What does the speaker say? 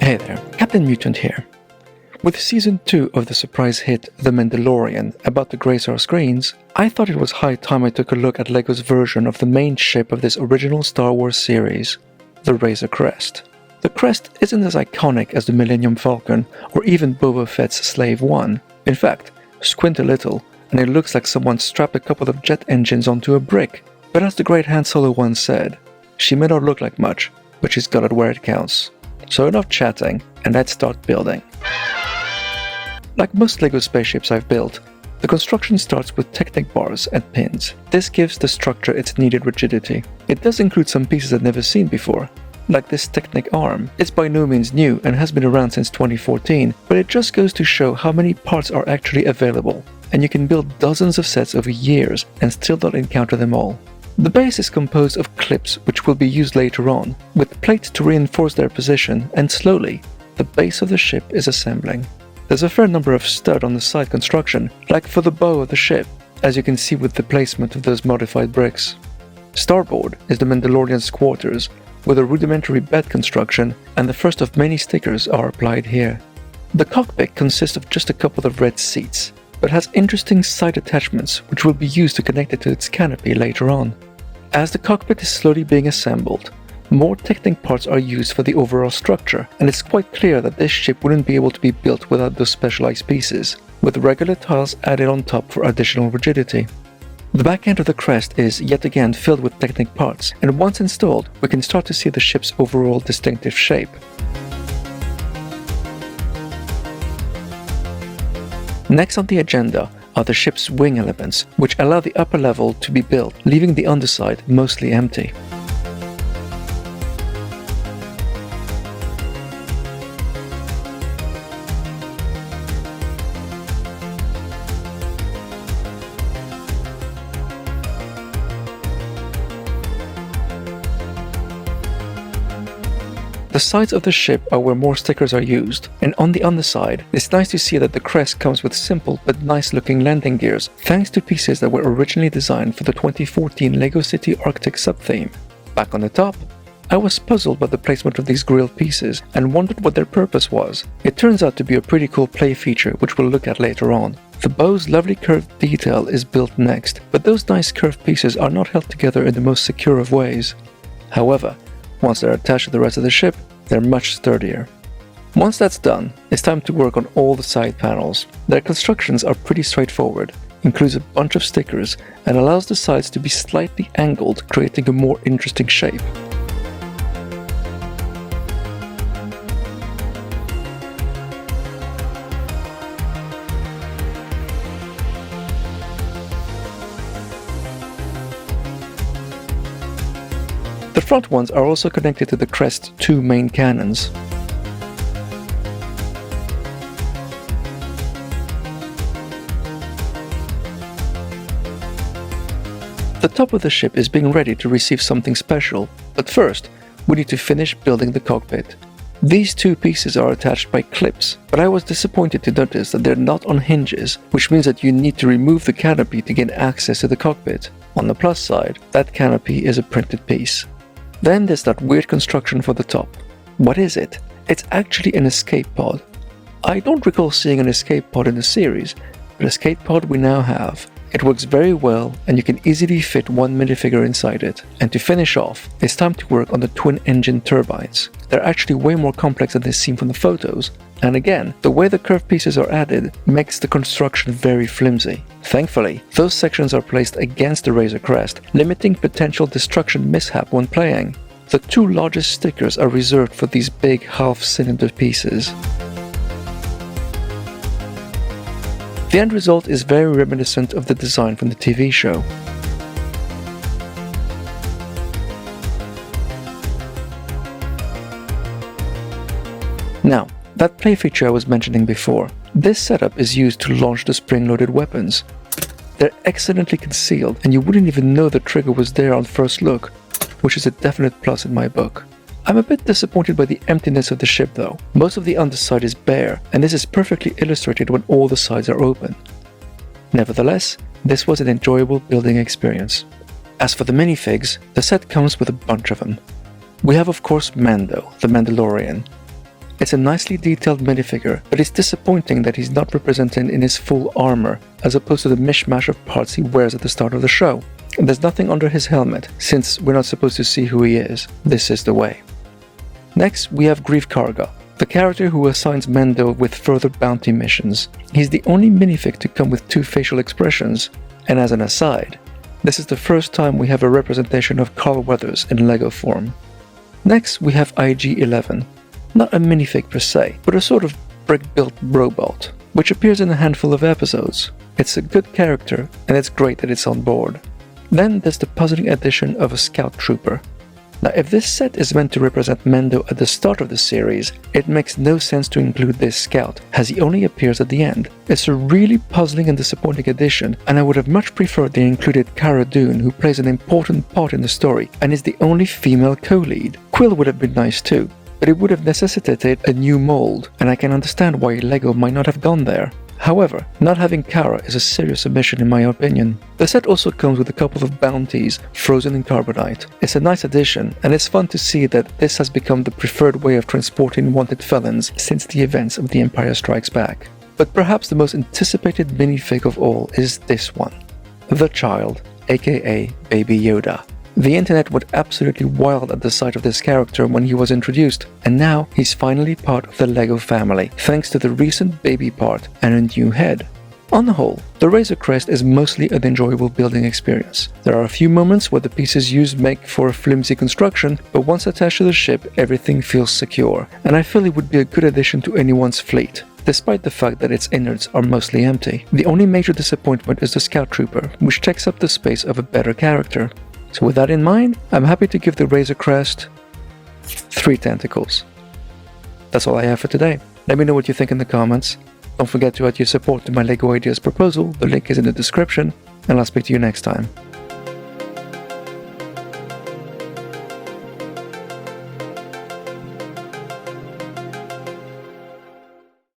Hey there, Captain Mutant here. With Season 2 of the surprise hit The Mandalorian about to grace our screens, I thought it was high time I took a look at LEGO's version of the main ship of this original Star Wars series, the Razor Crest. The crest isn't as iconic as the Millennium Falcon or even Boba Fett's Slave One. In fact, squint a little and it looks like someone strapped a couple of jet engines onto a brick. But as the great Han Solo once said, she may not look like much, but she's got it where it counts. So enough chatting, and let's start building. Like most LEGO spaceships I've built, the construction starts with Technic bars and pins. This gives the structure its needed rigidity. It does include some pieces I've never seen before, like this Technic arm. It's by no means new and has been around since 2014, but it just goes to show how many parts are actually available, and you can build dozens of sets over years and still not encounter them all. The base is composed of clips which will be used later on, with plates to reinforce their position, and slowly, the base of the ship is assembling. There's a fair number of stud on the side construction, like for the bow of the ship, as you can see with the placement of those modified bricks. Starboard is the Mandalorian's quarters, with a rudimentary bed construction, and the first of many stickers are applied here. The cockpit consists of just a couple of red seats, but has interesting side attachments which will be used to connect it to its canopy later on. As the cockpit is slowly being assembled, more Technic parts are used for the overall structure, and it's quite clear that this ship wouldn't be able to be built without those specialized pieces, with regular tiles added on top for additional rigidity. The back end of the crest is yet again filled with Technic parts, and once installed, we can start to see the ship's overall distinctive shape. Next on the agenda are the ship's wing elements, which allow the upper level to be built, leaving the underside mostly empty. The sides of the ship are where more stickers are used, and on the underside, it's nice to see that the crest comes with simple but nice looking landing gears thanks to pieces that were originally designed for the 2014 LEGO City Arctic sub-theme. Back on the top, I was puzzled by the placement of these grilled pieces and wondered what their purpose was. It turns out to be a pretty cool play feature which we'll look at later on. The bow's lovely curved detail is built next, but those nice curved pieces are not held together in the most secure of ways. However, once they're attached to the rest of the ship, they're much sturdier. Once that's done, it's time to work on all the side panels. Their constructions are pretty straightforward, includes a bunch of stickers, and allows the sides to be slightly angled, creating a more interesting shape. The front ones are also connected to the crest's two main cannons. The top of the ship is being ready to receive something special, but first, we need to finish building the cockpit. These two pieces are attached by clips, but I was disappointed to notice that they're not on hinges, which means that you need to remove the canopy to gain access to the cockpit. On the plus side, that canopy is a printed piece. Then there's that weird construction for the top. What is it? It's actually an escape pod. I don't recall seeing an escape pod in the series, but escape pod we now have. It works very well and you can easily fit one minifigure inside it. And to finish off, it's time to work on the twin engine turbines. They're actually way more complex than they seem from the photos. And again, the way the curved pieces are added makes the construction very flimsy. Thankfully, those sections are placed against the Razor Crest, limiting potential destruction mishap when playing. The two largest stickers are reserved for these big half-cylinder pieces. The end result is very reminiscent of the design from the TV show. Now, that play feature I was mentioning before, this setup is used to launch the spring-loaded weapons. They're excellently concealed and you wouldn't even know the trigger was there on first look, which is a definite plus in my book. I'm a bit disappointed by the emptiness of the ship though. Most of the underside is bare, and this is perfectly illustrated when all the sides are open. Nevertheless, this was an enjoyable building experience. As for the minifigs, the set comes with a bunch of them. We have of course Mando, the Mandalorian. It's a nicely detailed minifigure, but it's disappointing that he's not represented in his full armor, as opposed to the mishmash of parts he wears at the start of the show. And there's nothing under his helmet, since we're not supposed to see who he is. This is the way. Next, we have Grief Karga, the character who assigns Mendo with further bounty missions. He's the only minifig to come with 2 facial expressions, and as an aside, this is the first time we have a representation of Carl Weathers in LEGO form. Next, we have IG-11. Not a minifig per se, but a sort of brick-built robot, which appears in a handful of episodes. It's a good character, and it's great that it's on board. Then there's the puzzling addition of a scout trooper. Now, if this set is meant to represent Mendo at the start of the series, it makes no sense to include this scout, as he only appears at the end. It's a really puzzling and disappointing addition, and I would have much preferred they included Cara Dune, who plays an important part in the story, and is the only female co-lead. Quill would have been nice too, but it would have necessitated a new mold, and I can understand why LEGO might not have gone there. However, not having Cara is a serious omission in my opinion. The set also comes with a couple of bounties frozen in carbonite. It's a nice addition, and it's fun to see that this has become the preferred way of transporting wanted felons since the events of The Empire Strikes Back. But perhaps the most anticipated minifig of all is this one. The Child, aka Baby Yoda. The internet went absolutely wild at the sight of this character when he was introduced, and now he's finally part of the LEGO family, thanks to the recent baby part and a new head. On the whole, the Razor Crest is mostly an enjoyable building experience. There are a few moments where the pieces used make for a flimsy construction, but once attached to the ship, everything feels secure, and I feel it would be a good addition to anyone's fleet, despite the fact that its innards are mostly empty. The only major disappointment is the Scout Trooper, which takes up the space of a better character. So with that in mind, I'm happy to give the Razor Crest 3 tentacles. That's all I have for today. Let me know what you think in the comments. Don't forget to add your support to my LEGO Ideas proposal, the link is in the description, and I'll speak to you next time.